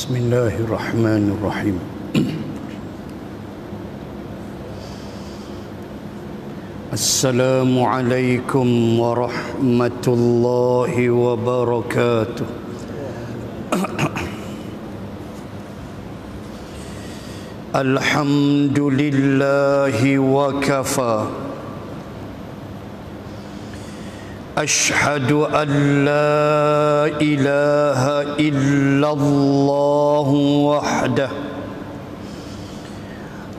Bismillahirrahmanirrahim. Assalamualaikum warahmatullahi wabarakatuh. Alhamdulillahi wa kafa. Ashhadu an la ilaha illallah wahdah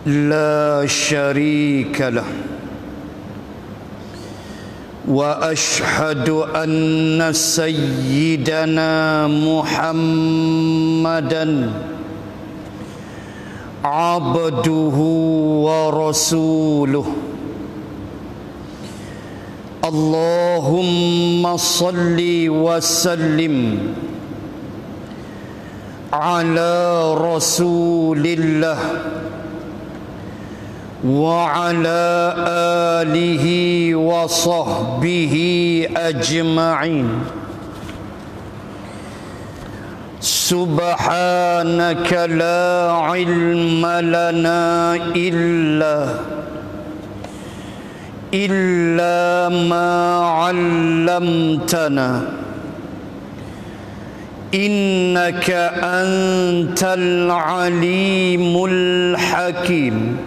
la syarika lah. Wa ashhadu anna sayyidana Muhammadan abduhu wa rasuluh. Allahumma salli wa sallim ala rasulillah wa ala alihi wa sahbihi ajma'in. Subhanaka la ilma lana illa ma 'allamtana innaka antal alimul hakim.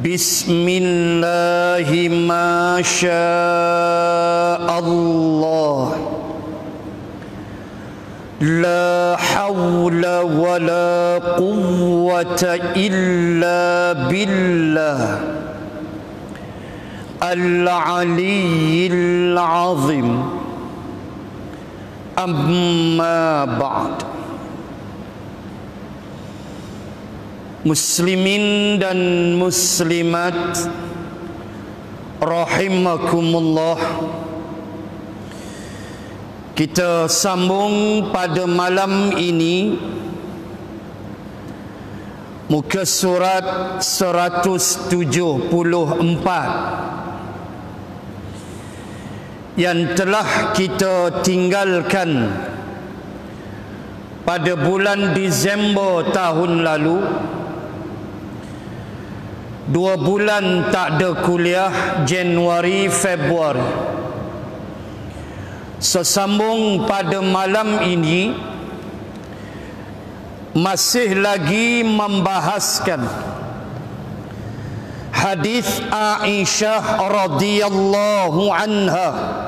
Bismillahi ma sya'allah, la hawla wa la quwwata illa billah al-aliyyil azim. Amma ba'd. Muslimin dan muslimat rahimakumullah, kita sambung pada malam ini muka surat 174 yang telah kita tinggalkan pada bulan Disember tahun lalu. 2 bulan tak ada kuliah, Januari, Februari. Sesambung pada malam ini masih lagi membahaskan hadis Aisyah radhiyallahu anha,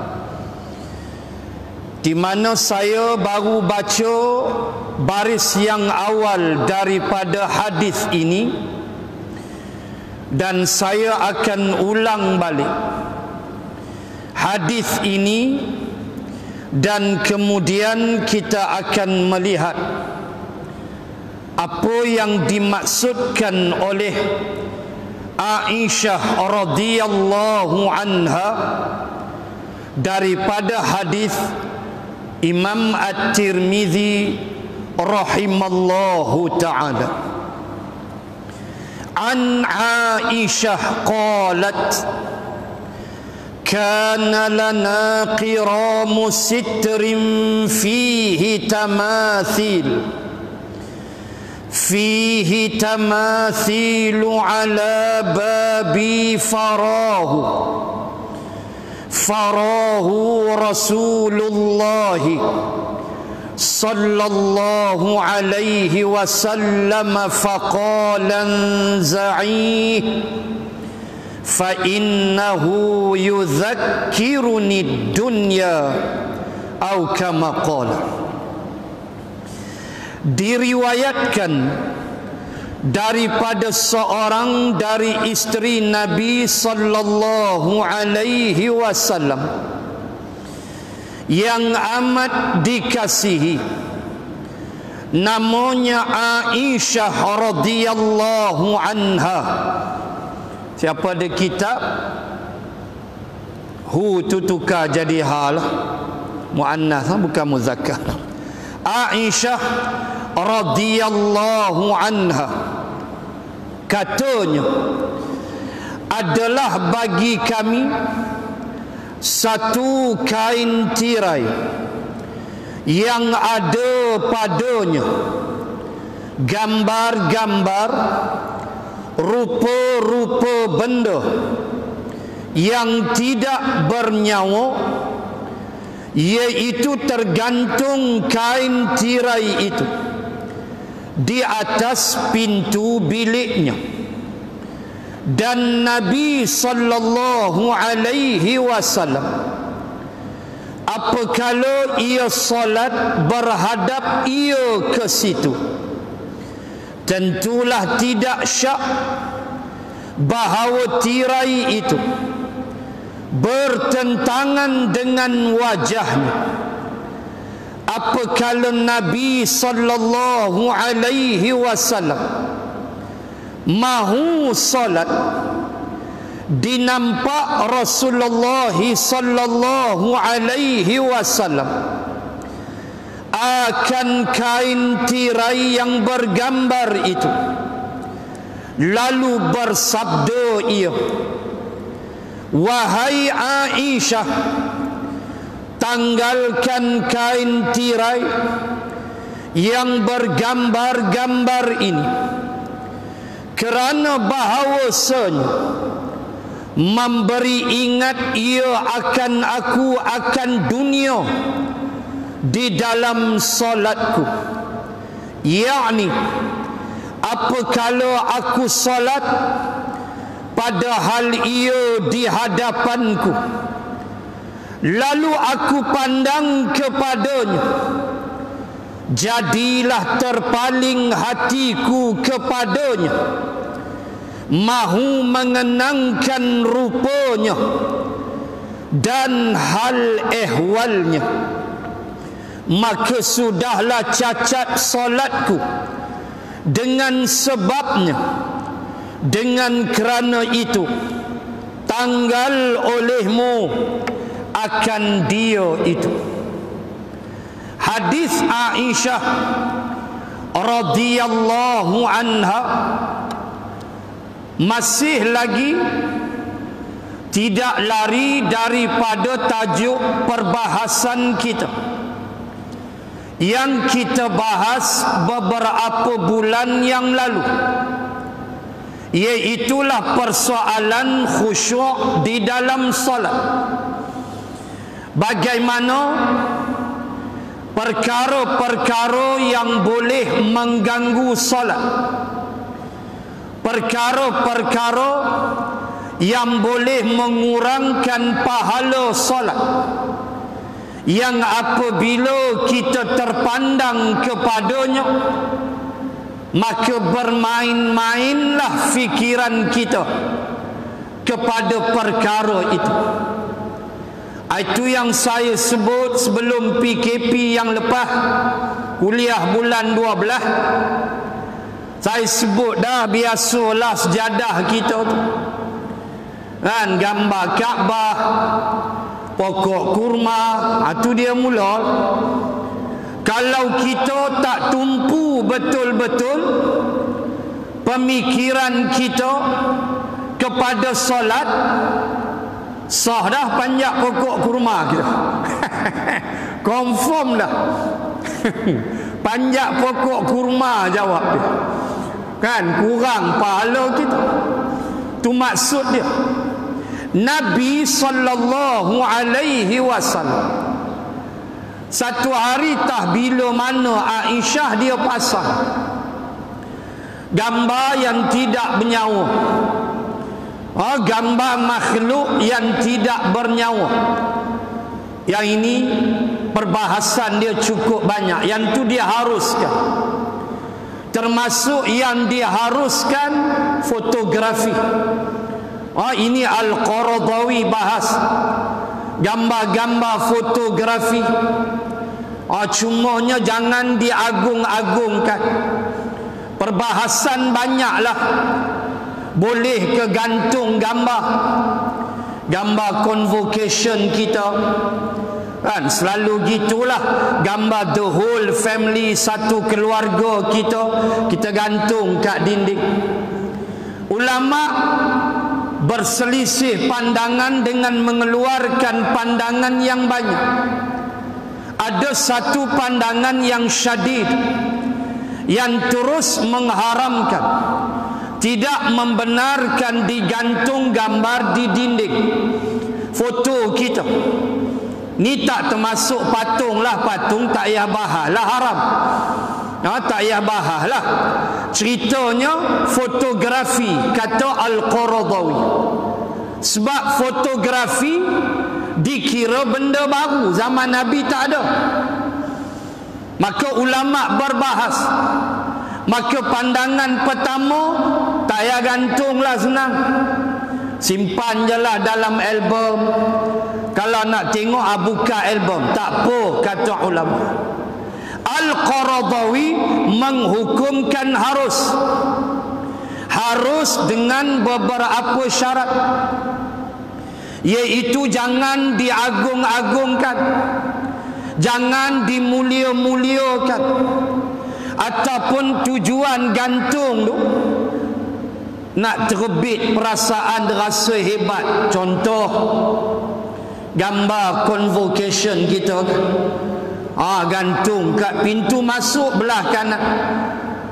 di mana saya baru baca baris yang awal daripada hadis ini dan saya akan ulang balik hadis ini, dan kemudian kita akan melihat apa yang dimaksudkan oleh Aisyah radhiyallahu anha daripada hadis Imam At-Tirmidzi rahimallahu ta'ala. An Aisyah qalat kana lana qiramu sitrin fihi tamathilu ala babi farahu Rasulullah sallallahu alaihi wasallam faqala anza'ih fa innahu yudhakkiruni dunya atau kama qala. Diriwayatkan daripada seorang dari isteri Nabi sallallahu alaihi wasallam yang amat dikasihi, namanya Aisyah radhiyallahu anha. Siapa ada kitab hu tu tukar jadi hal muannas, bukan muzakkar. Aisyah radhiyallahu anha katanya, adalah bagi kami satu kain tirai yang ada padanya gambar-gambar, rupa-rupa benda yang tidak bernyawa, iaitu tergantung kain tirai itu di atas pintu biliknya. Dan Nabi sallallahu alaihi wasallam apabila ia solat berhadap ia ke situ, tentulah tidak syak bahawa tirai itu bertentangan dengan wajahnya. Apabila Nabi sallallahu alaihi wasallam mahu solat, dinampak Rasulullah sallallahu alaihi wasallam akan kain tirai yang bergambar itu, lalu bersabda ia, "Wahai Aisyah, tanggalkan kain tirai yang bergambar-gambar ini, kerana bahawasanya memberi ingat ia akan aku akan dunia di dalam solatku, yakni apabila aku solat padahal ia di hadapanku, lalu aku pandang kepadanya, jadilah terpaling hatiku kepadanya, mahu mengenangkan rupanya dan hal ehwalnya, maka sudahlah cacat solatku dengan sebabnya. Dengan kerana itu tanggal olehmu akan dia itu." Hadis Aisyah radhiyallahu anha masih lagi tidak lari daripada tajuk perbahasan kita yang kita bahas beberapa bulan yang lalu, iaitulah persoalan khusyuk di dalam solat. Bagaimana perkara-perkara yang boleh mengganggu solat, perkara-perkara yang boleh mengurangkan pahala solat, yang apabila kita terpandang kepadanya, maka bermain-mainlah fikiran kita kepada perkara itu. Itu yang saya sebut sebelum PKP yang lepas, kuliah bulan 12, saya sebut dah, biasalah sejadah kita tu kan, gambar Kaabah, pokok kurma, itu dia mula. Kalau kita tak tumpu betul-betul pemikiran kita kepada solat, sah dah panjat pokok kurma kita. Confirm dah. Panjat pokok kurma jawab dia. Kan kurang pahala kita. Tu maksud dia. Nabi sallallahu alaihi wasallam satu hari tah bila mana Aisyah dia pasang gambar yang tidak bernyawa, gambar makhluk yang tidak bernyawa. Yang ini perbahasan dia cukup banyak. Yang tu dia haruskan, termasuk yang diharuskan fotografi. Ini Al-Qaradawi bahas gambar-gambar fotografi. Cumanya jangan diagung-agungkan. Perbahasan banyaklah. Boleh ke gantung gambar, gambar convocation kita kan, selalu gitulah, gambar the whole family, satu keluarga kita gantung kat dinding. Ulama berselisih pandangan dengan mengeluarkan pandangan yang banyak. ada satu pandangan yang syadid yang terus mengharamkan, tidak membenarkan digantung gambar di dinding foto kita. Ni tak termasuk patung lah. Patung tak payah bahas lah, haram. Tak payah bahas lah. Ceritanya fotografi, kata Al-Qaradawi. Sebab fotografi dikira benda baru, zaman Nabi tak ada. Maka ulama berbahas. Maka pandangan pertama, tak payah gantung lah, senang. Simpan je lah dalam album. Kalau nak tengok, buka album. Tak apa, kata ulama. Al-Qaradawi menghukumkan harus dengan beberapa syarat, iaitu jangan diagung-agungkan, jangan dimulia-muliakan, ataupun tujuan gantung tu nak terbit perasaan rasa hebat. Contoh gambar convocation kita kan, gantung kat pintu masuk belah kanan,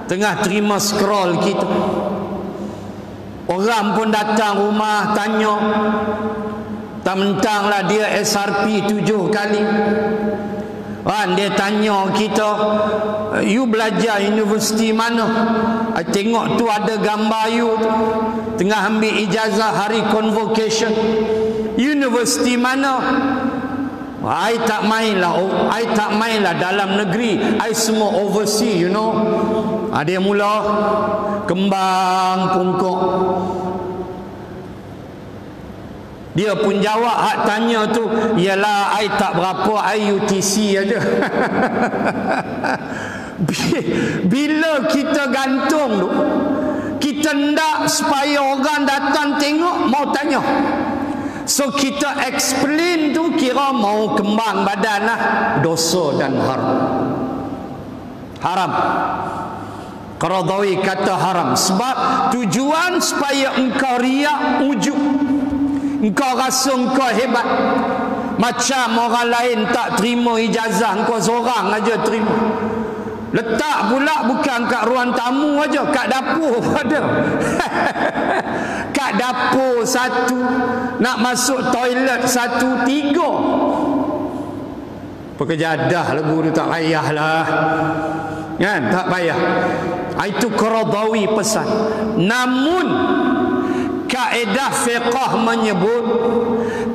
tengah terima scroll kita. Orang pun datang rumah tanya, tak mentanglah dia SRP 7 kali. Dia tanya kita, you belajar universiti mana? Tengok tu ada gambar you tu, tengah ambil ijazah hari convocation. Universiti mana? I tak main lah dalam negeri, I semua overseas, you know. Dia mula kembang pungkuk. Dia pun jawab, hak tanya tu, ialah I tak berapa, I UTC aja. Bila kita gantung tu, kita ndak supaya orang datang tengok mau tanya. So kita explain tu, kira mau kembang badan lah. Dosa dan haram. Qaradawi kata haram. Sebab tujuan supaya engkau riak, ujub, engkau rasa engkau hebat. Macam orang lain tak terima ijazah, engkau seorang aja terima. Letak pula bukan kat ruang tamu aja, kat dapur ada. Kat dapur satu, nak masuk toilet satu, 3. Pekerjadah lagu tu, tak payahlah. Kan? Tak payah. Itu Qaradawi pesan. Namun kaedah fiqh menyebut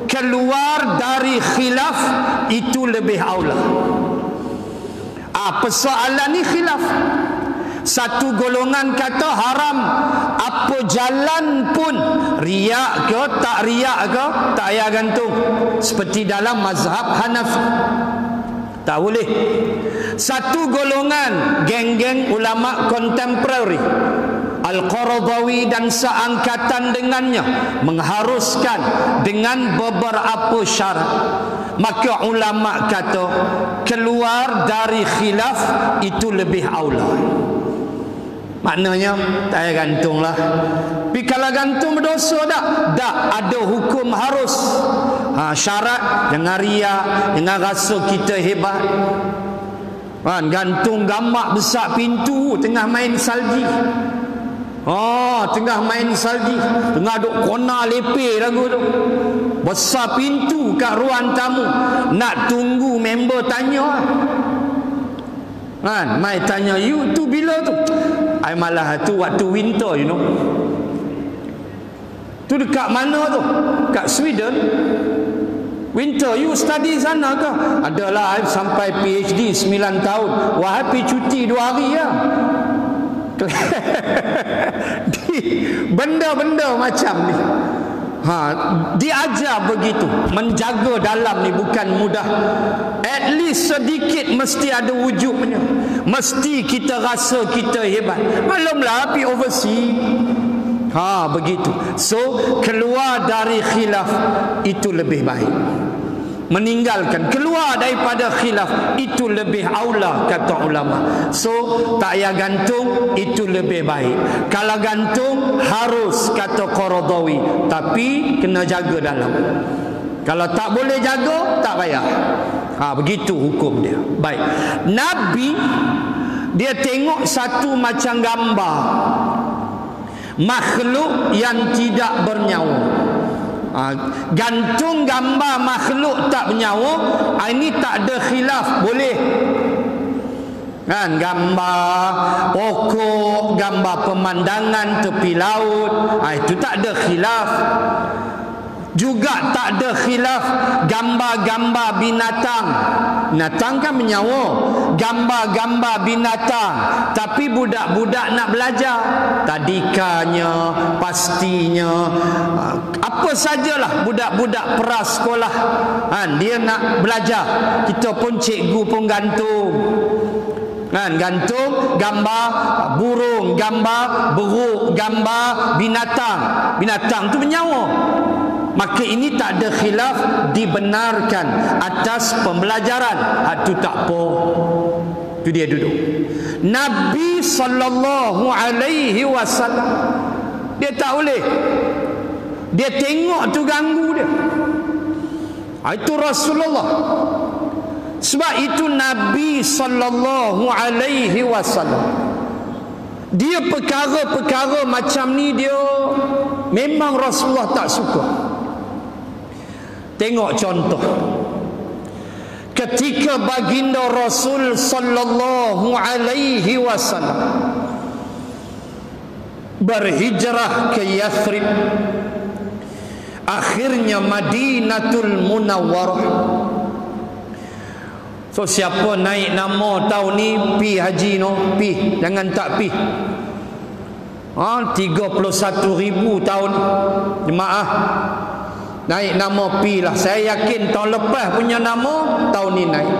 keluar dari khilaf itu lebih aula. Persoalan ni khilaf. Satu golongan kata haram apa jalan pun, riak ke tak riak ke, tak payah gantung. Seperti dalam mazhab Hanafi, tak boleh. Satu golongan, geng-geng ulama kontemporari, Al-Qaradawi dan seangkatan dengannya, mengharuskan dengan beberapa syarat. Maka ulama kata keluar dari khilaf itu lebih aula. Maknanya tak payah gantung lah. Tapi kalau gantung berdosa tak? Tak, ada hukum harus. Syarat, jangan riak, jangan rasa kita hebat. Gantung gambar besar pintu, tengah main salji. Tengah main salji, tengah duk kona lepeh lagu tu. Besar pintu kat ruang tamu, nak tunggu member tanya. Mai tanya, you tu bila tu? I malah tu waktu winter, you know. Tu dekat mana tu? Kat Sweden. Winter, you study sana ke? Adalah, I sampai PhD 9 tahun. Wah, pergi cuti 2 hari ya. Benda-benda macam ni. Diajar begitu. Menjaga dalam ni bukan mudah. At least sedikit mesti ada wujudnya. Mesti kita rasa kita hebat. Belumlah pergi overseas. Begitu. So keluar dari khilaf itu lebih baik. Meninggalkan, keluar daripada khilaf itu lebih aula, kata ulama. So tak payah gantung, itu lebih baik. Kalau gantung harus, kata Qaradawi, tapi kena jaga dalam. Kalau tak boleh jaga, tak payah. Begitu hukum dia. Baik. Nabi dia tengok satu macam gambar makhluk yang tidak bernyawa. Gantung gambar makhluk tak bernyawa, ini tak ada khilaf, boleh. Kan, gambar pokok, gambar pemandangan tepi laut, itu tak ada khilaf. Juga tak ada khilaf gambar-gambar binatang. Binatang kan menyawa. Gambar-gambar binatang, tapi budak-budak nak belajar, tadikanya, pastinya, apa sajalah budak-budak prasekolah, dia nak belajar. Kita pun cikgu pun gantung. Gantung gambar burung, gambar beruk, gambar binatang. Binatang tu bernyawa. Maka ini tak ada khilaf, dibenarkan atas pembelajaran. Itu tak apa. Itu dia duduk. Nabi sallallahu alaihi wasallam dia tak boleh. Dia tengok tu ganggu dia. Itu Rasulullah. Sebab itu Nabi sallallahu alaihi wasallam, dia perkara-perkara macam ni dia memang Rasulullah tak suka. Tengok contoh. Ketika baginda Rasul sallallahu alaihi wasallam berhijrah ke Yathrib, akhirnya Madinatul Munawwarah. So siapa naik nama tahun ni pi haji no, pi, jangan tak pi. 31,000 tahun jemaah naik nama pi lah. Saya yakin tahun lepas punya nama, tahun ni naik.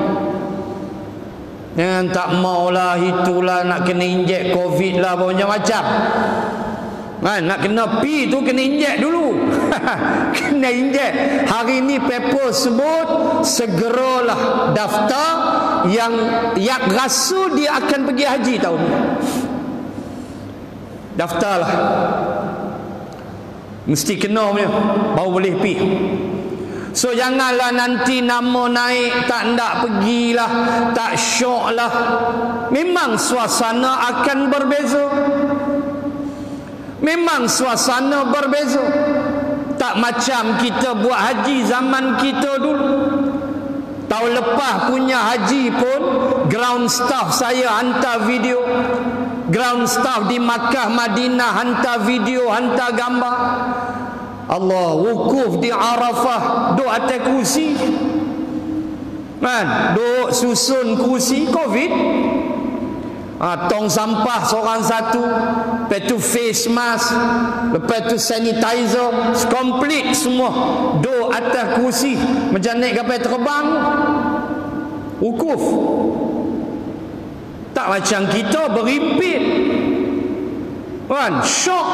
Jangan tak maulah, itulah nak kena injek COVID lah, macam-macam. Nak kena pi tu kena injek dulu. Kena injek. Hari ni paper sebut segeralah daftar yang rasa dia akan pergi haji tahun ni. Daftarlah. Mesti kena punya, baru boleh pi. So janganlah nanti nama naik tak nak pergilah, tak syok lah. Memang suasana akan berbeza. Memang suasana berbeza. Tak macam kita buat haji zaman kita dulu. Tahun lepas punya haji pun ground staff saya hantar video. Ground staff di Makkah, Madinah hantar video, hantar gambar. Allah, wukuf di Arafah, duduk atas kursi. Duduk susun kursi COVID. Tong sampah seorang satu, lepas tu face mask, lepas tu sanitizer, komplit semua. Duduk atas kursi macam naik kapal terbang. Wukuf. Tak macam kita berimpit. Syok.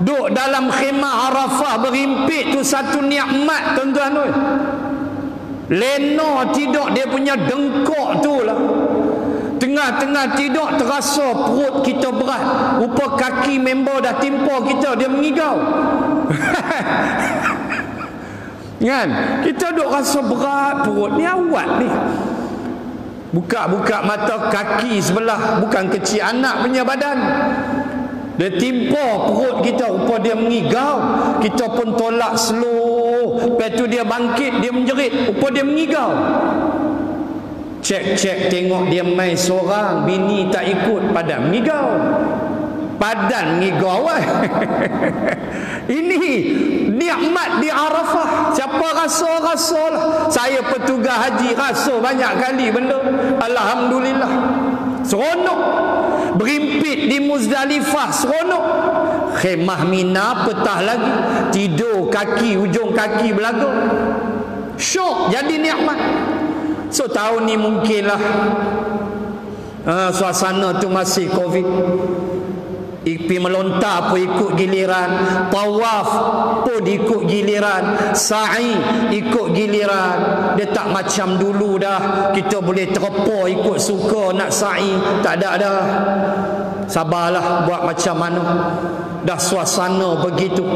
Duduk dalam khemah Arafah berimpit tu satu nikmat, tuan-tuan. Lena tidur dia punya dengkok tu lah. Tengah-tengah tidur terasa perut kita berat. Rupa kaki member dah timpa kita, dia mengigau. Kan? Kita duk rasa berat perut ni, awak ni. Buka-buka mata, kaki sebelah, bukan kecil anak punya badan. Dia timpa perut kita, rupa dia mengigau. Kita pun tolak slow. Lepas tu dia bangkit, dia menjerit, rupa dia mengigau. Cek tengok dia main seorang, bini tak ikut, padan mengigau. Padan mengigau. Ini nikmat di Arafah. Siapa rasa-rasalah. Saya petugas haji rasa banyak kali benda. Alhamdulillah. Seronok. Berimpit di Muzdalifah, seronok. Khemah Mina petah lagi, tidur kaki, ujung kaki belaga. Syok, jadi nikmat. So tahun ni mungkinlah suasana tu masih COVID. Ipi melontar pun ikut giliran, tawaf pun ikut giliran, sa'i ikut giliran. Dia tak macam dulu dah, kita boleh terpa ikut suka nak sa'i. Tak ada dah. Sabarlah buat macam mana. Dah suasana begitu.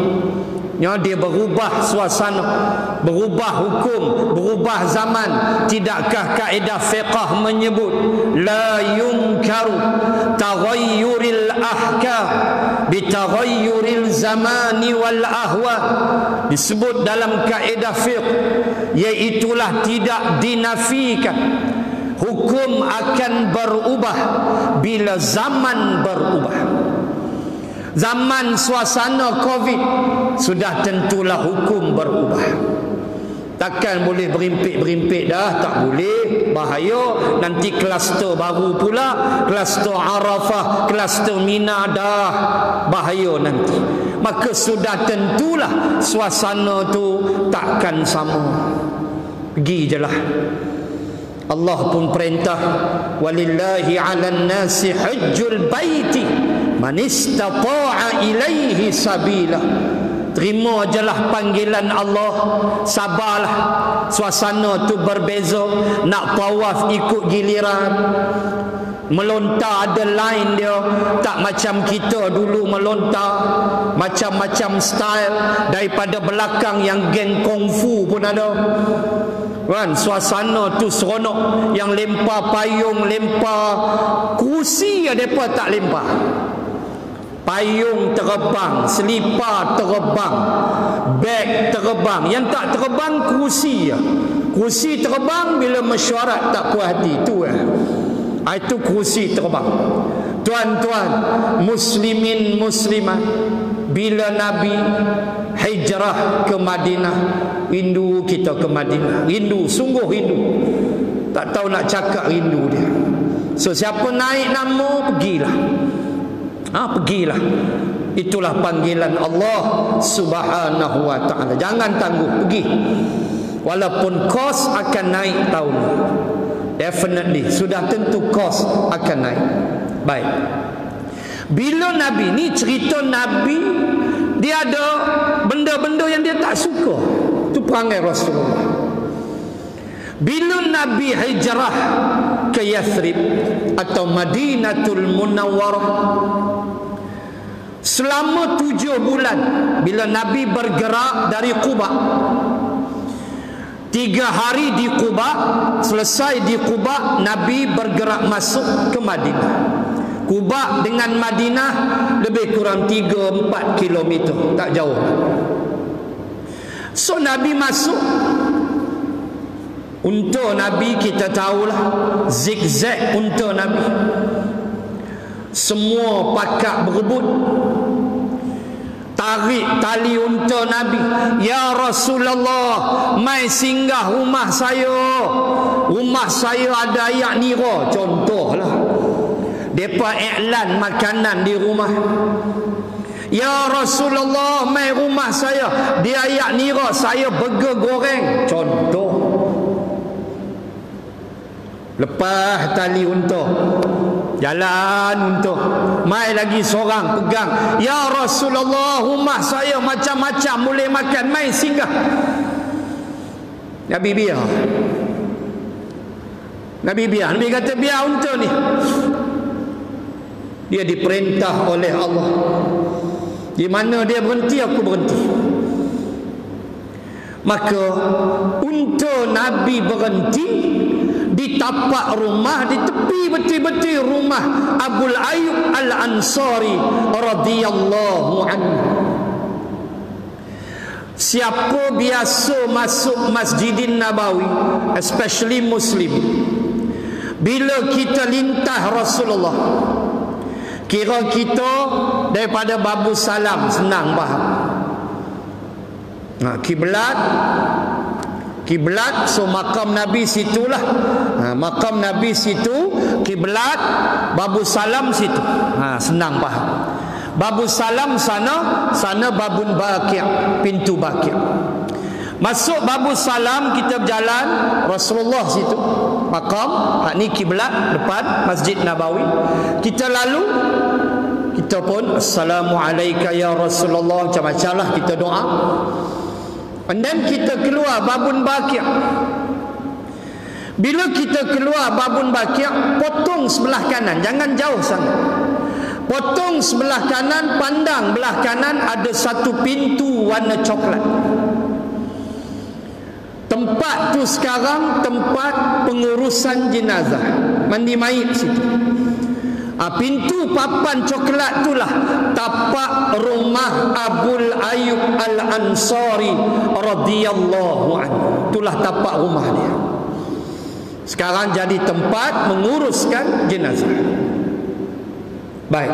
dia berubah suasana, berubah hukum, berubah zaman. Tidakkah kaedah fiqh menyebut la yunkaru taghayyuril ahkam bitaghayyuril zamani wal ahwa? Disebut dalam kaedah fiqh, iaitulah tidak dinafikan hukum akan berubah bila zaman berubah. Zaman suasana Covid sudah tentulah hukum berubah. Takkan boleh berimpit-berimpit dah, tak boleh, bahaya. Nanti kluster baru pula, kluster Arafah, kluster Mina, dah bahaya nanti. Maka sudah tentulah suasana tu takkan sama. Pergi je lah. Allah pun perintah, walillahi 'alan nasi hajjul baiti man istata'a ilaihi sabila. Terima jelah panggilan Allah, sabarlah. Suasana tu berbeza, nak tawaf ikut giliran, melontar ada line dia, tak macam kita dulu melontar macam-macam style. Daripada belakang yang geng kungfu pun ada kan. Suasana tu seronok. Yang lempar payung, lempar kursi ya, mereka tak lempar. Payung terbang, selipar terbang, beg terbang. Yang tak terbang kursi ya. Kursi terbang bila mesyuarat tak puas hati tu itu kursi terbang. Tuan-tuan muslimin muslimat, bila Nabi hijrah ke Madinah, rindu kita ke Madinah. Rindu, sungguh rindu. Tak tahu nak cakap rindu dia. So siapa naik nama, pergilah. Pergilah. Itulah panggilan Allah Subhanahu wa ta'ala. Jangan tangguh, pergi. Walaupun kos akan naik tahun ni, definitely, sudah tentu kos akan naik. Baik. Bila Nabi ni, cerita Nabi, dia ada benda-benda yang dia tak suka. Itu perangai Rasulullah. Bila Nabi hijrah ke Yathrib atau Madinatul Munawwarah, selama 7 bulan, bila Nabi bergerak dari Quba, 3 hari di Quba, selesai di Quba, Nabi bergerak masuk ke Madinah. Quba dengan Madinah lebih kurang 3-4 kilometer, tak jauh. So Nabi masuk. Unta Nabi kita tahulah, zigzag unta Nabi. Semua pakak berebut tarik tali unta Nabi. Ya Rasulullah, mai singgah rumah saya. Rumah saya ada ayak nira, contohlah. Depa iklan makanan di rumah. Ya Rasulullah, mai rumah saya, dia ayak nira, saya burger goreng, contoh. Lepas tali unta, jalan unta, mai lagi seorang pegang. Ya Rasulullah, rumah saya macam-macam boleh makan, mai singgah. Nabi biar. Nabi biar. Nabi kata biar unta ni. Dia diperintah oleh Allah. Di mana dia berhenti, aku berhenti. Maka unta Nabi berhenti di tapak rumah, di tepi beti-beti rumah Abul Ayyub Al-Ansari radhiyallahu anhu. Siapa biasa masuk Masjidin Nabawi, especially Muslim, bila kita lintas Rasulullah, kira kita daripada Babu Salam, senang faham. Kiblat, so makam Nabi situlah. Makam Nabi situ, kiblat, Babu Salam situ. Senang faham. Babu Salam sana Babun Baqi', pintu Baqi'. Masuk Babu Salam, kita berjalan, Rasulullah situ makam, ni kiblat depan Masjid Nabawi. Kita lalu, kita pun Assalamualaikum ya Rasulullah, macam-macam lah kita doa. And then kita keluar Babun Baqi'. Bila kita keluar Babun Baqi', potong sebelah kanan, jangan jauh sangat. Potong sebelah kanan, pandang belah kanan ada satu pintu warna coklat. Tempat tu sekarang tempat pengurusan jenazah, mandi mayit situ. Pintu papan coklat itulah tapak rumah Abul Ayyub Al-Ansari radhiyallahu anhu. Itulah tapak rumah dia. Sekarang jadi tempat menguruskan jenazah. Baik.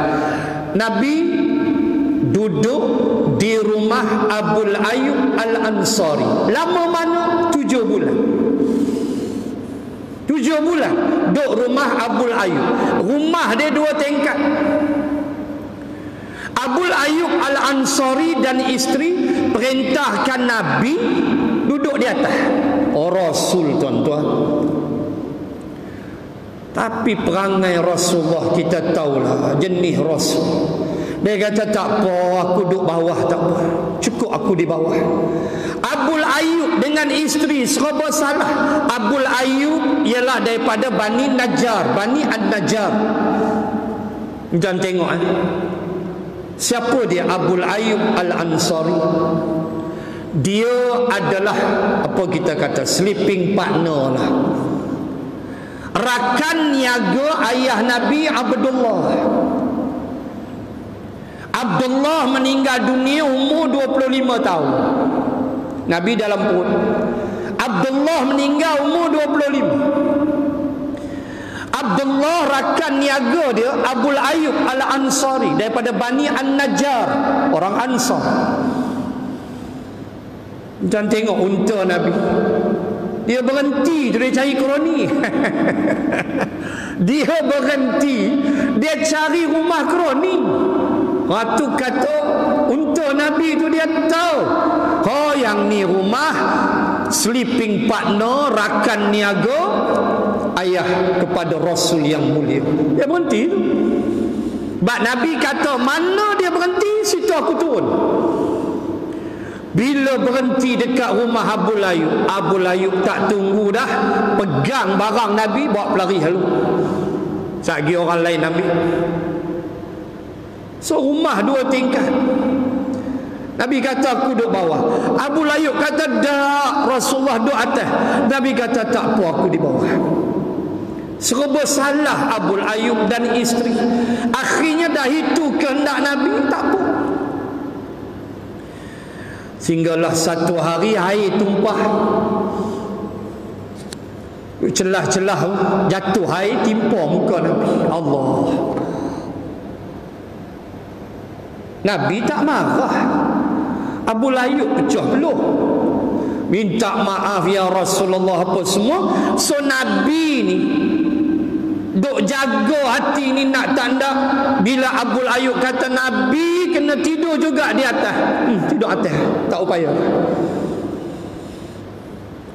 Nabi duduk di rumah Abul Ayyub Al-Ansari. Lama mana? 7 bulan. 7 bulan duduk rumah Abul Ayyub. Rumah dia 2 tingkat. Abul Ayyub Al-Ansari dan isteri perintahkan Nabi duduk di atas. Oh, Rasul, tuan-tuan. Tapi perangai Rasulullah kita tahulah, jenis Rasul. Dia kata tak apa, aku duduk bawah tak apa, cukup aku di bawah. Abul Ayyub dengan isteri serba salah. Abul Ayyub ialah daripada Bani Najjar, Bani An-Najjar. Jangan tengok siapa dia Abul Ayyub Al-Ansari. Dia adalah apa kita kata sleeping partner lah, rakan niaga ayah Nabi Abdullah. Abdullah meninggal dunia umur 25 tahun. Nabi dalam perut. Abdullah meninggal umur 25. Abdullah rakan niaga dia Abul Ayyub Al-Ansari daripada Bani An-Najjar, orang Ansar. Dan tengok unta Nabi, dia berhenti, dia cari kroni. Dia berhenti, dia cari rumah kroni. Waktu kata unta Nabi tu dia tahu, oh yang ni rumah sleeping partner, rakan niaga ayah kepada Rasul yang mulia. Dia berhenti tu. Sebab Nabi kata mana dia berhenti, situ aku turun. Bila berhenti dekat rumah Abul Ayyub, Abul Ayyub tak tunggu dah, pegang barang Nabi, bawa pelari halu. Sagi orang lain ambil. So rumah 2 tingkat. Nabi kata aku duduk bawah. Abul Ayyub kata tak, Rasulullah duduk atas. Nabi kata tak apa, aku di bawah. Serba salah Abul Ayyub dan isteri. Akhirnya dah itu kehendak Nabi, tak apa. Sehinggalah satu hari air tumpah, celah-celah jatuh air timpa muka Nabi. Allah. Nabi tak marah. Abul Ayyub pecah peluh, minta maaf ya Rasulullah apa semua. So Nabi ni duk jaga hati ni nak tanda. Bila Abul Ayyub kata Nabi kena tidur juga di atas, tidur atas, tak upaya.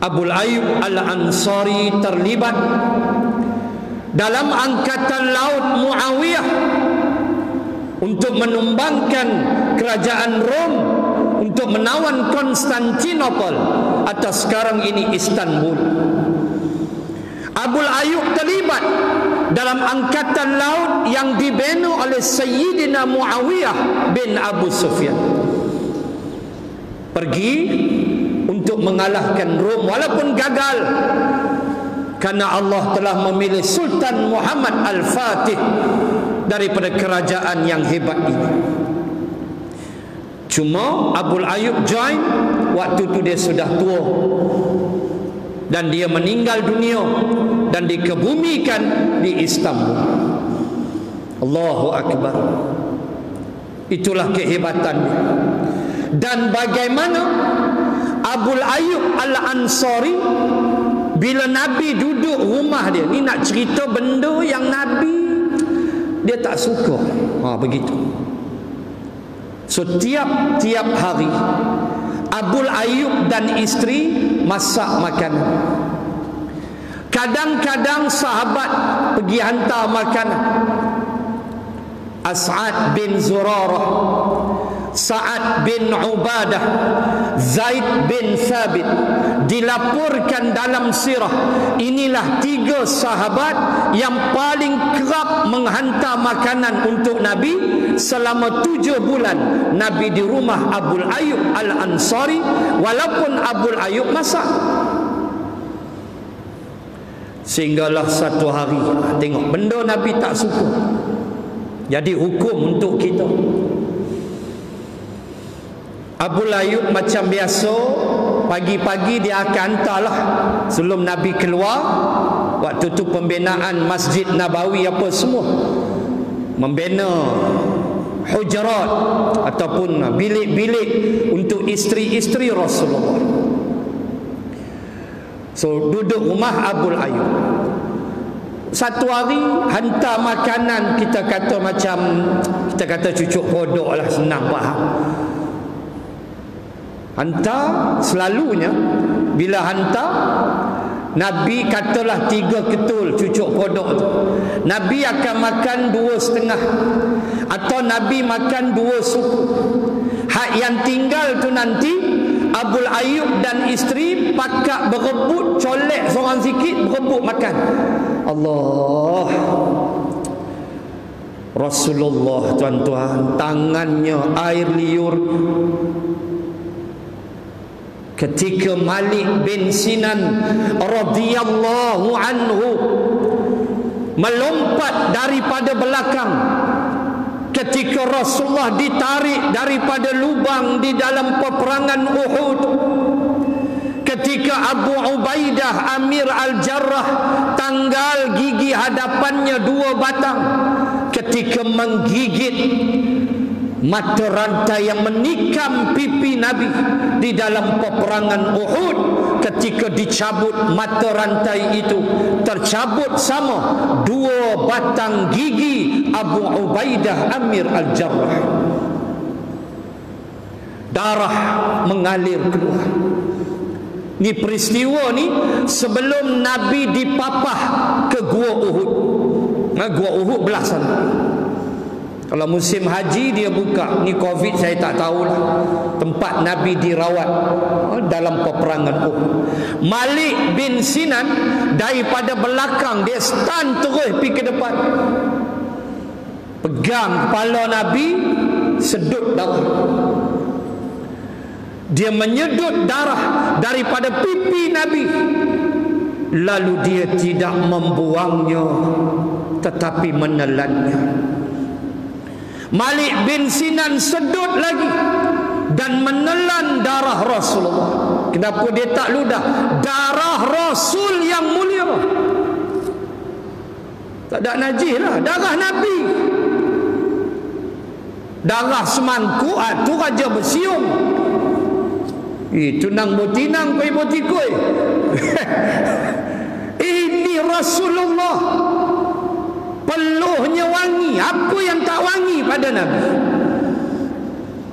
Abul Ayyub Al-Ansari terlibat dalam angkatan laut Muawiyah untuk menumbangkan kerajaan Rom, untuk menawan Konstantinopel atau sekarang ini Istanbul. Abul Ayyub terlibat dalam angkatan laut yang dibina oleh Sayyidina Muawiyah bin Abu Sufyan. Pergi untuk mengalahkan Rom, walaupun gagal, karena Allah telah memilih Sultan Muhammad Al-Fatih daripada kerajaan yang hebat ini. Cuma Abul Ayyub join waktu itu dia sudah tua dan dia meninggal dunia dan dikebumikan di Istanbul. Allahu Akbar. Itulah kehebatannya. Dan bagaimana Abul Ayyub Al-Ansari bila Nabi duduk rumah dia, ni nak cerita benda yang Nabi dia tak suka. Begitu. So tiap hari Abul Ayyub dan isteri masak makanan. Kadang-kadang sahabat pergi hantar makanan. As'ad bin Zurarah Sa'ad bin Ubadah, Zaid bin Thabit. Dilaporkan dalam sirah, inilah 3 sahabat yang paling kerap menghantar makanan untuk Nabi selama 7 bulan Nabi di rumah Abu Ayyub Al-Ansari, walaupun Abu Ayyub masak. Sehinggalah satu hari, tengok benda Nabi tak suka, jadi hukum untuk kita. Abu Ayyub macam biasa, pagi-pagi dia akan hantarlah sebelum Nabi keluar. Waktu tu pembinaan Masjid Nabawi apa semua, membina hujarat ataupun bilik-bilik untuk isteri-isteri Rasulullah. So duduk rumah Abu Ayyub. Satu hari hantar makanan, kita kata macam, kita kata cucuk kodok lah, senang faham. Hantar, selalunya bila hantar, Nabi katalah 3 ketul cucuk kodok tu, Nabi akan makan 2,5, atau Nabi makan 2 suku. Hak yang tinggal tu nanti Abu Ayyub dan isteri pakak berebut, colek seorang sikit, berebut makan. Allah, Rasulullah tuan-tuan, tangannya air liur. Ketika Malik bin Sinan radhiyallahu anhu melompat daripada belakang, ketika Rasulullah ditarik daripada lubang di dalam peperangan Uhud, ketika Abu Ubaidah Amir Al-Jarrah tanggal gigi hadapannya 2 batang, ketika menggigit mata rantai yang menikam pipi Nabi di dalam peperangan Uhud, ketika dicabut mata rantai itu, tercabut sama 2 batang gigi Abu Ubaidah Amir Al-Jarrah. Darah mengalir keluar. Ni peristiwa ni sebelum Nabi dipapah ke Gua Uhud. Gua Uhud belah sana. Kalau musim haji dia buka, ni Covid saya tak tahulah, tempat Nabi dirawat dalam peperangan Uhud. Malik bin Sinan daripada belakang dia stand terus pergi ke depan, pegang kepala Nabi, sedut darah. Dia menyedut darah daripada pipi Nabi, lalu dia tidak membuangnya tetapi menelannya. Malik bin Sinan sedut lagi dan menelan darah Rasulullah. Kenapa dia tak ludah? Darah Rasul yang mulia, tak ada najis lah, darah Nabi. Darah semangkuk tu raja bersiung. Itu nang botinang koi botikoi. Ini Rasulullah, peluhnya wangi. Apa yang tak wangi pada Nabi?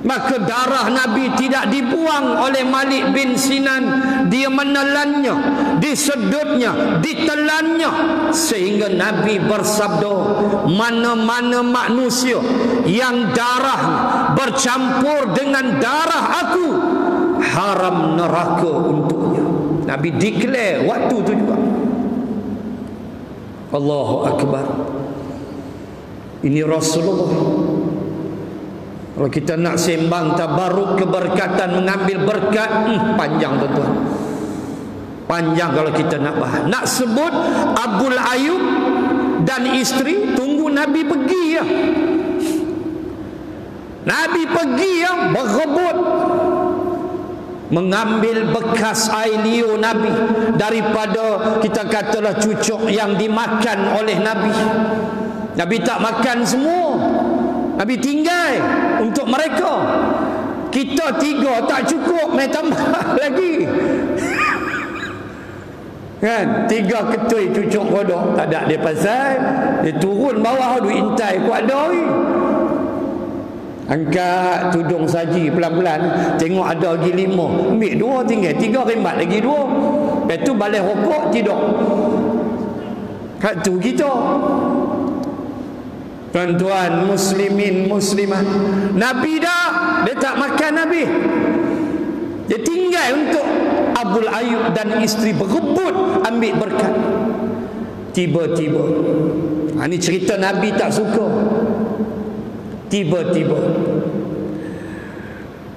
Maka darah Nabi tidak dibuang oleh Malik bin Sinan. Dia menelannya, disedutnya, ditelannya, sehingga Nabi bersabda, mana-mana manusia yang darah bercampur dengan darah aku, haram neraka untuknya. Nabi declare waktu tu juga. Allahu Akbar. Ini Rasulullah. Kalau kita nak sembang tabaruk keberkatan, mengambil berkat, panjang tuan-tuan, panjang kalau kita nak bahas. Nak sebut Abu Ayyub dan isteri, tunggu Nabi pergi ya. Nabi pergi ya, berebut mengambil bekas air liur Nabi daripada, kita katalah, cucuk yang dimakan oleh Nabi. Nabi tak makan semua, Nabi tinggal untuk mereka. Kita 3 tak cukup, mai tambah lagi. Kan, 3 ketui cucuk kodok, tak ada dia pasal. Dia turun bawah, duk intai kuat ada ni. Angkat tudung saji pelan-pelan, tengok ada lagi 5, ambil 2, tinggal 3, rembat lagi 2. Lepas tu balik rokok, tidur. Kat tu kita. Tuan-tuan muslimin muslimat, Nabi dah, dia tak makan Nabi. Dia tinggal untuk Abul Ayyub dan isteri berebut ambil berkat. Tiba-tiba, ini cerita Nabi tak suka. Tiba-tiba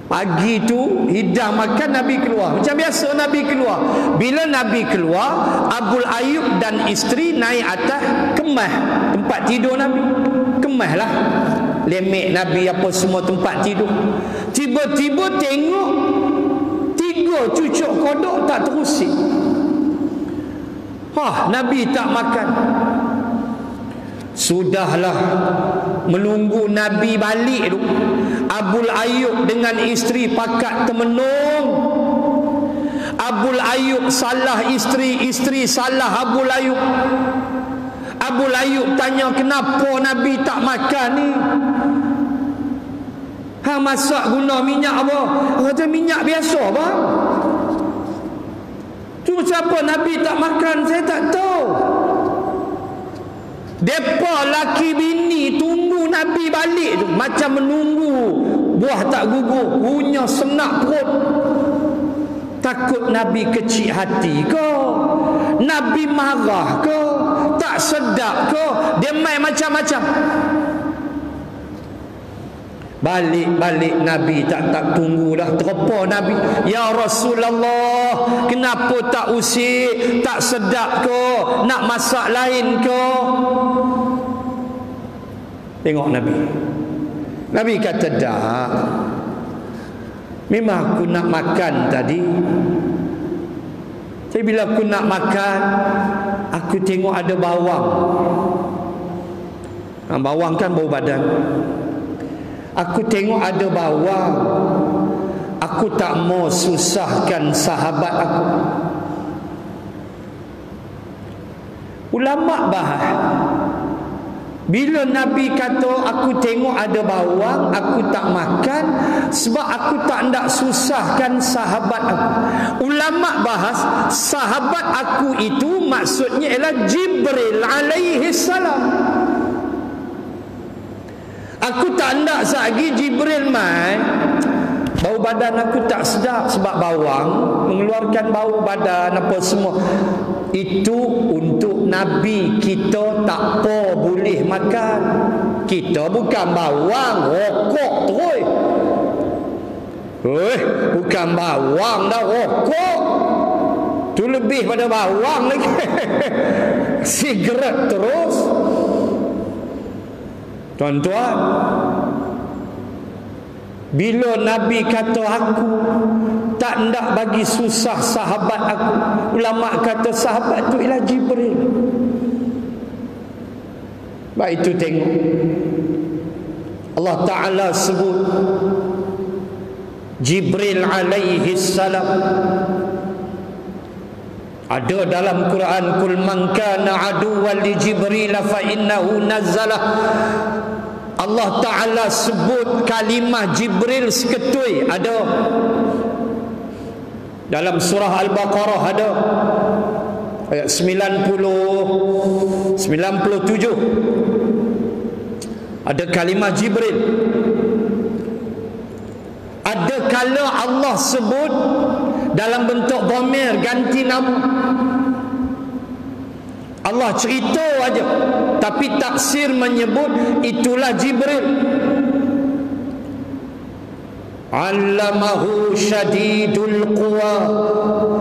pagi tu hidang makan, Nabi keluar. Macam biasa Nabi keluar. Bila Nabi keluar, Abul Ayyub dan isteri naik atas kemah tempat tidur Nabi. Kemah lah, lemek Nabi apa semua tempat tidur. Tiba-tiba tengok 3 cucuk kodok tak terusik. Nabi tak makan. Sudahlah, menunggu Nabi balik tu, Abul Ayyub dengan isteri pakat temenung. Abul Ayyub salah isteri, isteri salah Abul Ayyub. Abul Ayyub tanya, kenapa Nabi tak makan ni? Masak guna minyak apa? Kata minyak biasa bang. Tu siapa Nabi tak makan, saya tak tahu. Depa laki bini tunggu Nabi balik tu, macam menunggu buah tak gugur, punya senak perut. Takut Nabi kecil hati ke? Nabi marah ke? Tak sedap ke? Dia main macam-macam. Balik-balik Nabi tak tunggu dah, terpa Nabi. Ya Rasulullah, kenapa tak usik? Tak sedap ke? Nak masak lain ke? Tengok Nabi. Nabi kata dah, memang aku nak makan tadi. Tapi bila aku nak makan, aku tengok ada bawang. Bawang kan bau badan. Aku tengok ada bawang. Aku tak mau susahkan sahabat aku. Ulama bahas, bila Nabi kata aku tengok ada bawang, aku tak makan sebab aku tak nak susahkan sahabat aku. Ulama bahas, sahabat aku itu maksudnya ialah Jibril alaihi salam. Aku tak nak lagi Jibril mai, bau badan aku tak sedap sebab bawang mengeluarkan bau badan apa semua. Itu untuk Nabi, kita tak apa boleh makan. Kita bukan bawang, rokok terus. Bukan bawang dah, rokok. Tu lebih pada bawang lagi. Sigaret terus. Tuan-tuan, bila Nabi kata aku tak nak bagi susah sahabat aku, ulama kata sahabat tu ialah Jibril. Baik itu tengok, Allah Ta'ala sebut Jibril alaihi salam. Ada dalam Quran, kul man kana aduwwan li Jibril fa innahu nazzala. Allah Ta'ala sebut kalimah Jibril seketui. Ada dalam surah Al-Baqarah, ada ayat 97. Ada kalimah Jibril. Ada kala Allah sebut dalam bentuk dhamir, ganti nama. Allah cerita aja, tapi tafsir menyebut itulah Jibril. Allamahu syadidul quwa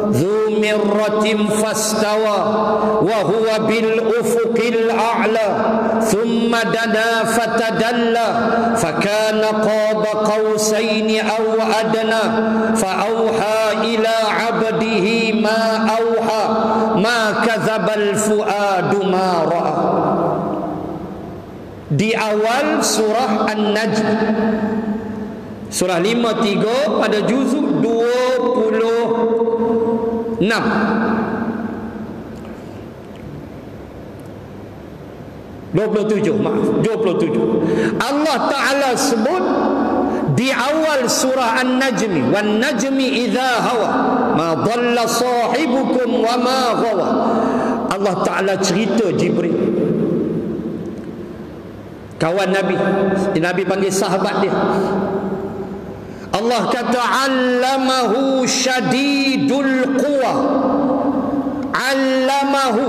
dhu mirratin fastawa wa huwa bil ufuqil a'la thumma dana fatadalla fakana qaba qausaini aw adna fa auha ila 'abdihi ma auha ma kadzabal fuadu ma ra'a. Di awal surah An-Najm, surah 53 pada juzuk 26. 27, maaf, 27. Allah Ta'ala sebut di awal surah An-Najmi, wan najmi idza hawa ma dhalla sahibukum wa ma ghawa. Allah Ta'ala cerita Jibril. kawan Nabi. Nabi panggil sahabat dia. Allah kata allamahu syadidul quwa. Allamahu,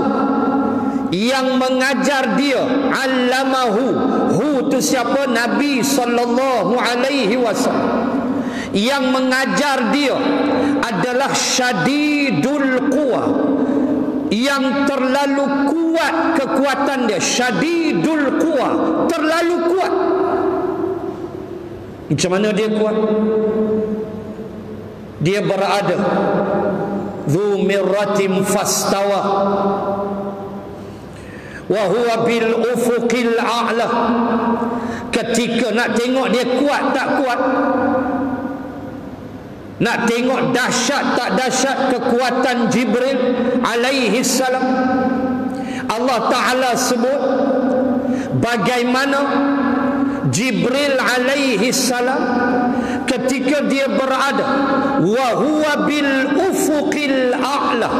yang mengajar dia. Allamahu, hu tu siapa? Nabi sallallahu alaihi wasallam. Yang mengajar dia adalah syadidul quwa, yang terlalu kuat kekuatan dia. Syadidul quwa, terlalu kuat. Macam mana dia kuat? Dia berada dzu mirratin fastawa wa huwa bil ufuqil a'la. Ketika nak tengok dia kuat tak kuat, nak tengok dahsyat tak dahsyat kekuatan Jibril alaihi salam, Allah Ta'ala sebut bagaimana Jibril alaihi salam ketika dia berada wa huwa bil ufuqil a'la.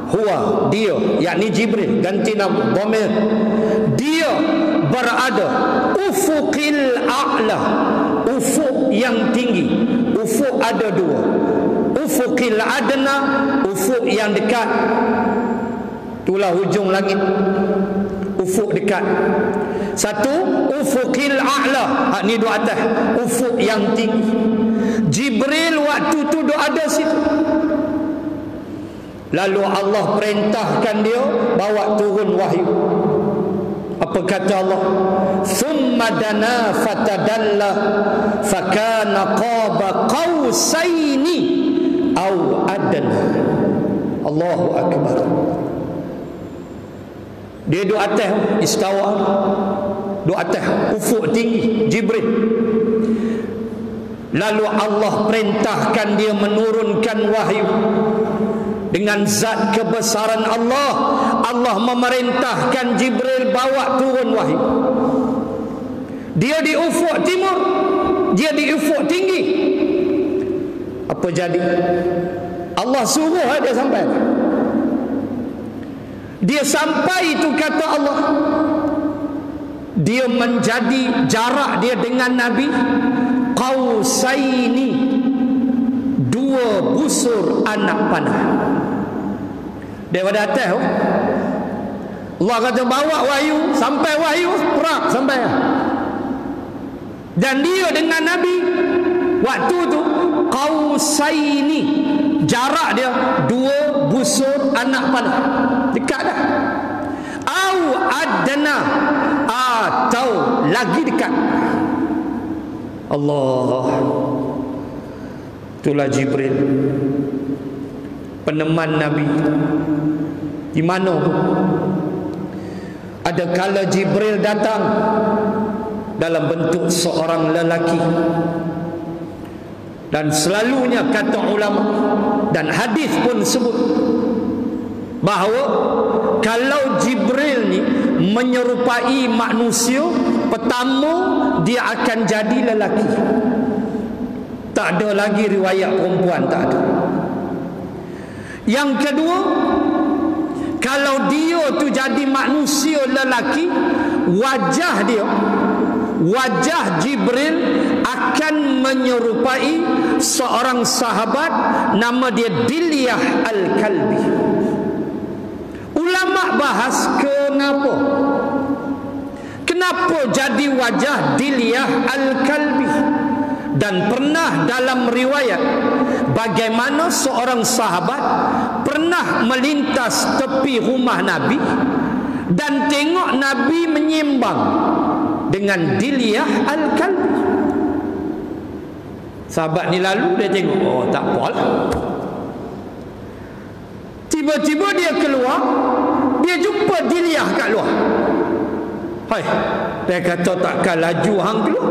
Huwa, dia, yakni Jibril, ganti nama dhamir. Dia berada ufuqil a'la, ufuk yang tinggi. Ufuk ada dua, ufuqil adna, ufuk yang dekat, itulah hujung langit, ufuk dekat. Satu ufuqil a'la, ni duduk atas, ufuk yang tinggi. Jibril waktu tu duduk ada situ. Lalu Allah perintahkan dia bawa turun wahyu. Apa kata Allah? Thumma dana fatadalla fakana qaba qausaini au adna. Allahu akbar. Dia duduk atas istawa, duduk atas ufuk tinggi Jibril. Lalu Allah perintahkan dia menurunkan wahyu. Dengan zat kebesaran Allah, Allah memerintahkan Jibril bawa turun wahyu. Dia di ufuk timur, dia di ufuk tinggi. Apa jadi? Allah suruh dia sampai. Dia sampai itu kata Allah, dia menjadi jarak dia dengan Nabi qausaini, dua busur anak panah. Daripada atas Allah kata bawa wahyu, sampai wahyu perang sampai. Dan dia dengan Nabi waktu tu qausaini, jarak dia dua busur anak panah, dekat dah. Au adna, atau lagi dekat. Allah, itulah Jibril, peneman Nabi. Di mana tu ada kala Jibril datang dalam bentuk seorang lelaki, dan selalunya kata ulama dan hadis pun sebut bahawa kalau Jibril ni menyerupai manusia, pertama dia akan jadi lelaki. Tak ada lagi riwayat perempuan, tak ada. Yang kedua, kalau dia tu jadi manusia lelaki, wajah dia, wajah Jibril akan menyerupai seorang sahabat nama dia Dilyah Al-Kalbi. Ulama bahas kenapa jadi wajah Dilyah Al-Kalbi. Dan pernah dalam riwayat bagaimana seorang sahabat pernah melintas tepi rumah Nabi dan tengok Nabi menyimbang dengan Dilyah Al-Kalbi. Sahabat ni lalu, dia tengok, oh tak apalah. Tiba-tiba dia keluar, dia jumpa Dilyah kat luar. Hai, dia kata takkan laju hang keluar.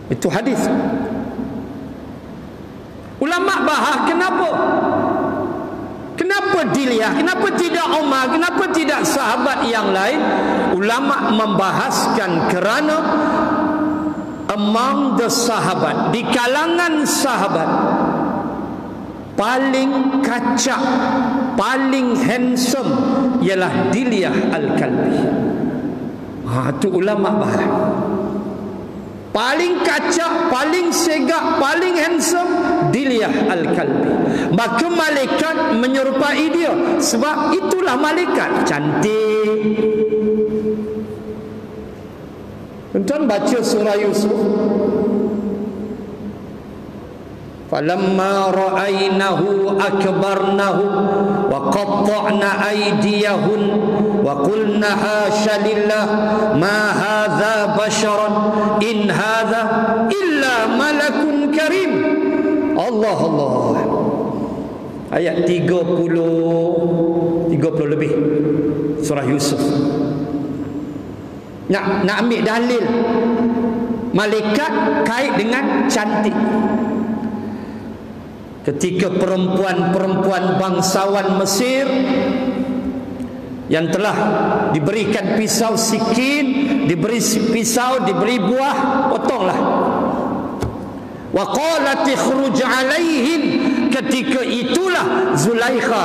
Itu hadis. Ulama bahas kenapa? Kenapa Dilyah? Kenapa tidak Umar? Kenapa tidak sahabat yang lain? Ulama membahaskan kerana among the sahabat, di kalangan sahabat, paling kacak, paling handsome ialah Dilyah Al-Kalbi. Tu ulama bahas. Paling kacak, paling segak, paling handsome Dilyah Al-Kalbi. Maka malaikat menyerupai dia, sebab itulah malaikat, cantik. Tuan baca surah Yusuf. Falamma ra'aynahu akbarnahu wa qatta'na aydiyahun wa qulna hasya lillah ma hadza basharan in hadza illa malakun karim. Allah Allah. Ayat 30 lebih surah Yusuf. Nak ambil dalil malaikat kait dengan cantik. Ketika perempuan-perempuan bangsawan Mesir yang telah diberikan pisau sikin, diberi pisau, diberi buah, potonglah. Wa qalat ikhruj alaihim, ketika itulah Zulaikha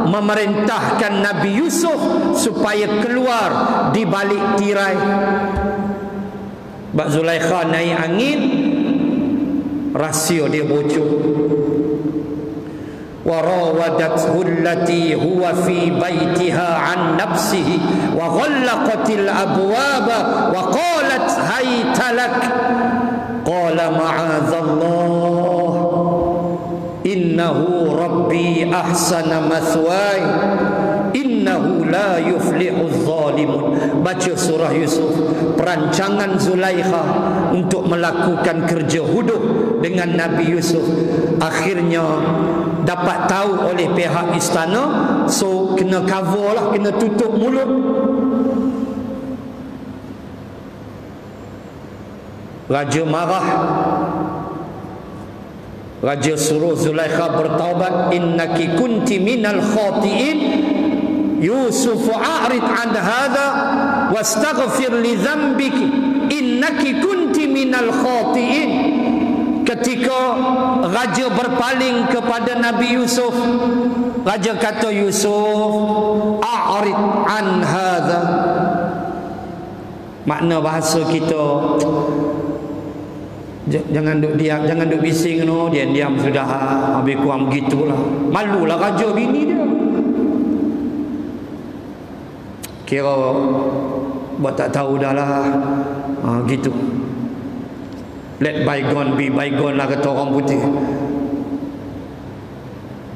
memerintahkan Nabi Yusuf supaya keluar di balik tirai. Bak Zulaikha naik angin, rahsia dia bocor. وراودته التي هو في بيتها عن نفسه وغلقت الأبواب وقالت هيت لك قال معاذ الله إنه ربي أحسن مثواي innahu la yuflihuz zalimun. Baca surah Yusuf. Perancangan Zulaikha untuk melakukan kerja hudud dengan Nabi Yusuf akhirnya dapat tahu oleh pihak istana. So kena cover lah, kena tutup mulut. Raja marah. Raja suruh Zulaikha bertaubat. Innaki kunti minal khati'in Yusuf a'rid an hadha wastaghfir li dhanbiki innaki kunti minal khati'in. Ketika raja berpaling kepada Nabi Yusuf, raja kata, Yusuf, a'rid an hadha. Makna bahasa kita, jangan duk diam, jangan duk bising no, diam sudah, habis kurang begitulah. Malulah raja bini dia. Kira buat tak tahu dah lah, gitu. Let bygone be bygone lah, kata orang putih.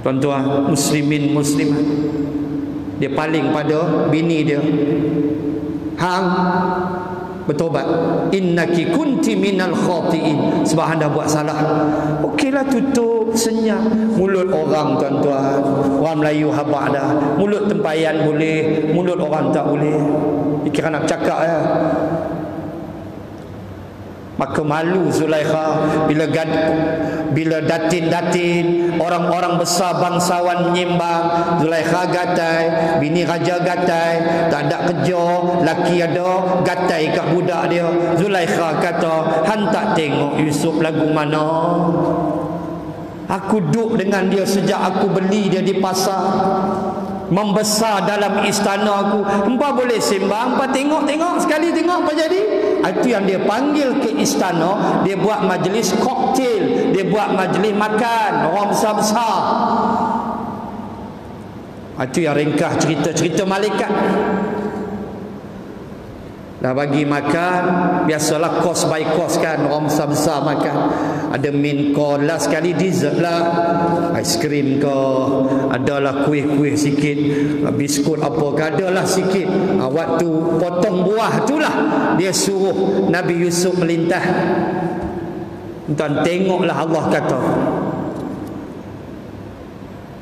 Tuan-tuan, muslimin muslimat, dia paling pada bini dia. Hang bertobat. Innaki kunti minal khati'in. Sebab anda buat salah. Okeylah, tutup, senyap. Mulut orang, tuan-tuan, orang Melayu habaq dah. Mulut tempayan boleh, mulut orang tak boleh. Kira nak cakap ya. Maka malu Zulaikha bila datin-datin, orang-orang besar bangsawan menyembang, Zulaikha gatai, bini raja gatai, tak ada kerja, laki ada, gatai kat budak dia. Zulaikha kata, han tak tengok Yusuf lagu mana? Aku duduk dengan dia sejak aku beli dia di pasar, membesar dalam istana aku. Hampa boleh sembang, hampa tengok sekali, tengok apa jadi. Itu yang dia panggil ke istana, dia buat majlis koktail, dia buat majlis makan orang besar-besar. Itu yang ringkas cerita-cerita malaikat. Dah bagi makan, biasalah course by course kan, orang besar-besar makan. Ada main course, last sekali dessert lah, aiskrim ke, adalah kuih-kuih sikit, biskut apa ke, adalah sikit. Waktu potong buah itulah dia suruh Nabi Yusuf melintah. Tuan tengoklah, Allah kata,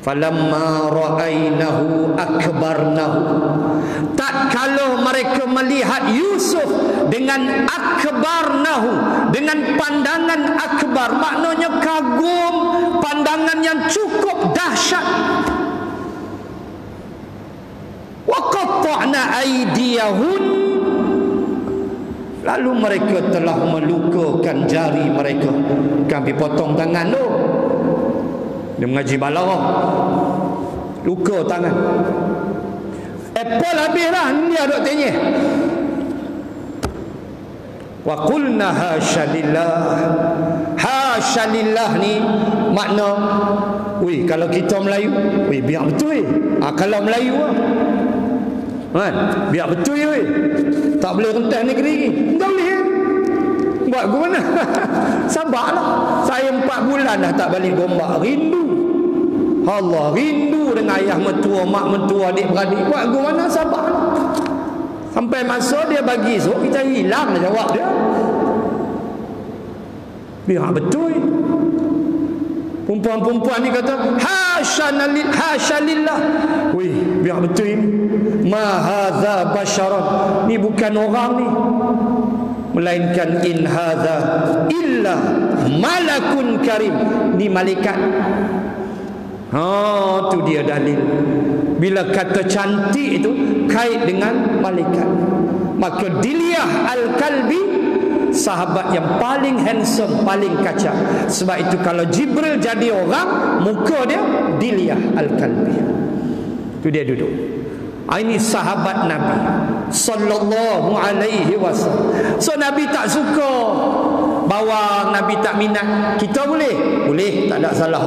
falamma ra'aynahu akbarnahu. Tak kalau mereka melihat Yusuf dengan akbarnahu, dengan pandangan akbar, maknanya kagum, pandangan yang cukup dahsyat. Wa qatta'na aydiyahun, lalu mereka telah melukakan jari mereka. Kami potong tangan tu. Dia mengaji balarah, luka tangan. Apple habis lah, dia duk tanya. Wa qulna hasyalillah. Hasyalillah ni makna, weh, kalau kita Melayu, weh, biar betul. Kalau Melayu kan, biar betul weh. Tak boleh rentas negeri ni. Tak boleh. Buat ke mana? Sabarlah. Saya 4 bulan dah tak balik Gombak. Rindu. Allah, rindu dengan ayah mentua, mak mentua, adik-beradik. Buat ke mana? Sabarlah. Sampai masa dia bagi esok, kita hilang dah jawab dia. Biar betul. Perempuan-perempuan ni kata hasyalillah. Wih, biar betul ini. Ma hadza basyaran. Ni bukan orang ni, melainkan in hadza illa malakun karim. Ni malaikat. Tu dia dalil. Bila kata cantik itu kait dengan malaikat, maka Dilyah Al-Kalbi sahabat yang paling handsome, paling kacak. Sebab itu kalau Jibril jadi orang, muka dia Dilyah Al-Kalbi. Itu dia duduk. Ini sahabat Nabi sallallahu alaihi wasallam. So Nabi tak suka bawang, Nabi tak minat. Kita boleh? Boleh, tak ada salah.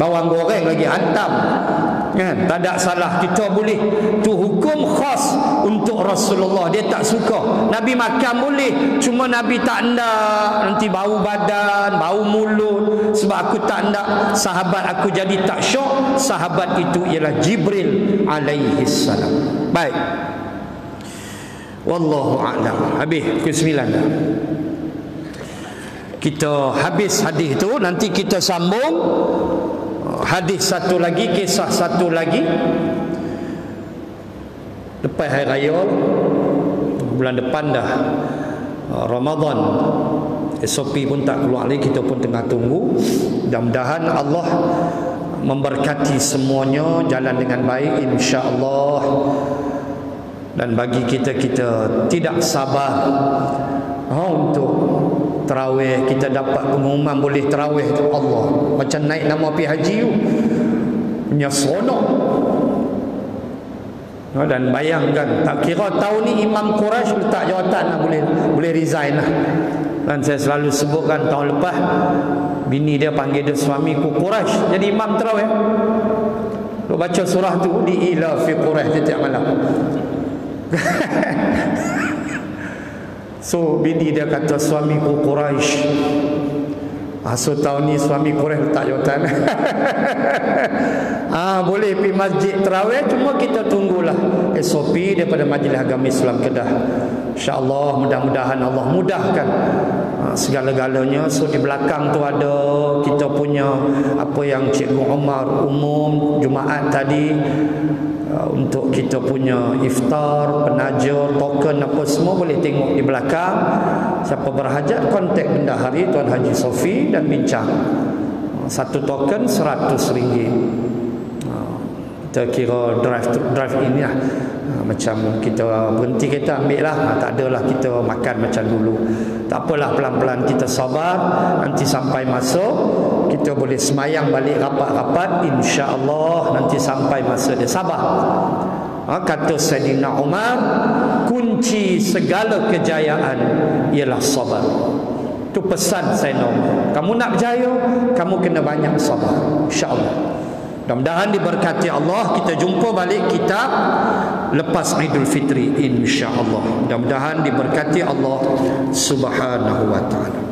Bawang goreng lagi hantam, kan? Tak ada salah, kita boleh. Tu hukum khas untuk Rasulullah. Dia tak suka. Nabi makan boleh, cuma Nabi tak hendak nanti bau badan, bau mulut. Sebab aku tak hendak sahabat aku jadi tak syok. Sahabat itu ialah Jibril alaihi salam. Baik, wallahu a'lam. Habis pukul 9 dah. Kita habis hadis tu, nanti kita sambung hadis satu lagi, kisah satu lagi. Lepas hari raya, bulan depan dah Ramadan, SOP pun tak keluar lagi, kita pun tengah tunggu. Mudah-mudahan Allah memberkati semuanya, jalan dengan baik insya-Allah. Dan bagi kita tidak sabar untuk tarawih, kita dapat pengumuman boleh tarawih tu, Allah, macam naik nama pergi haji tu punya seronok. Dan bayangkan, tak kira tahun ni Imam Quraisy letak jawatan lah, boleh resign lah. Dan saya selalu sebutkan, tahun lepas bini dia panggil dia suamiku Quraisy jadi imam tarawih. Lu baca surah tu di ila fi Quraisy setiap malam. So bini dia kata suamiku Quraisy. So tahun ni suami Quraisy letak jawatan. Boleh pergi masjid tarawih, cuma kita tunggulah SOP daripada Majlis Agama Islam Kedah. InsyaAllah, mudah-mudahan Allah mudahkan segala-galanya. So di belakang tu ada kita punya apa yang Cikgu Umar umum Jumaat tadi, untuk kita punya iftar, penaja, token apa semua boleh tengok di belakang. Siapa berhajat kontak Bendahari Tuan Haji Sofi dan bincang. Satu token RM100. Kita kira drive ini lah. Macam kita berhenti kereta ambil lah, tak adalah kita makan macam dulu. Tak apalah, pelan-pelan kita sabar. Nanti sampai masa kita boleh semayang balik rapat-rapat, insya-Allah. Nanti sampai masa dia, sabar. Kata Sayyidina Umar, kunci segala kejayaan ialah sabar. Itu pesan Sayyidina Umar. Kamu nak berjaya, kamu kena banyak sabar, insya-Allah. Mudah-mudahan diberkati Allah. Kita jumpa balik kitab lepas Idul Fitri insya-Allah. Mudah-mudahan diberkati Allah Subhanahu wa taala.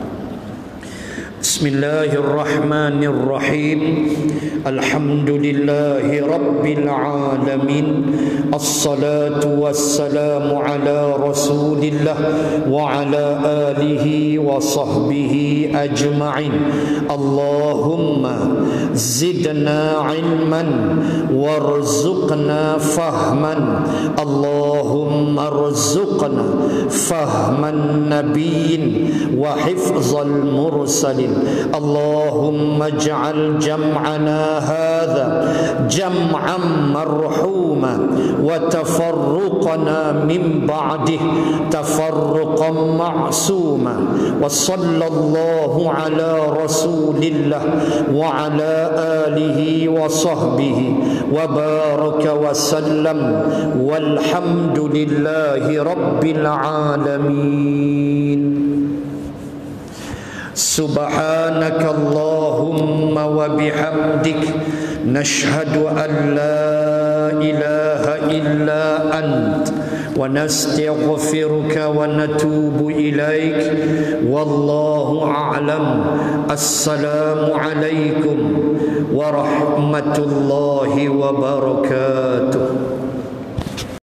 Bismillahirrahmanirrahim. Alhamdulillahi rabbil alamin. Assalatu wassalamu ala Rasulillah wa ala alihi wa sahbihi ajma'in. Allahumma zidna ilman warzuqna fahman. Allahumma arzuqna fahman nabiyyin wa hifzal mursalin. المرسلين. اللهم اجعل جمعنا هذا جمعا مرحوما وتفرقنا من بعده تفرقا معصوما. وصلى الله على رسول الله وعلى آله وصحبه وبارك وسلم والحمد لله رب العالمين. سبحانك اللهم وبحمدك نشهد أن لا إله إلا أنت ونستغفرك ونتوب إليك والله أعلم. السلام عليكم ورحمة الله وبركاته.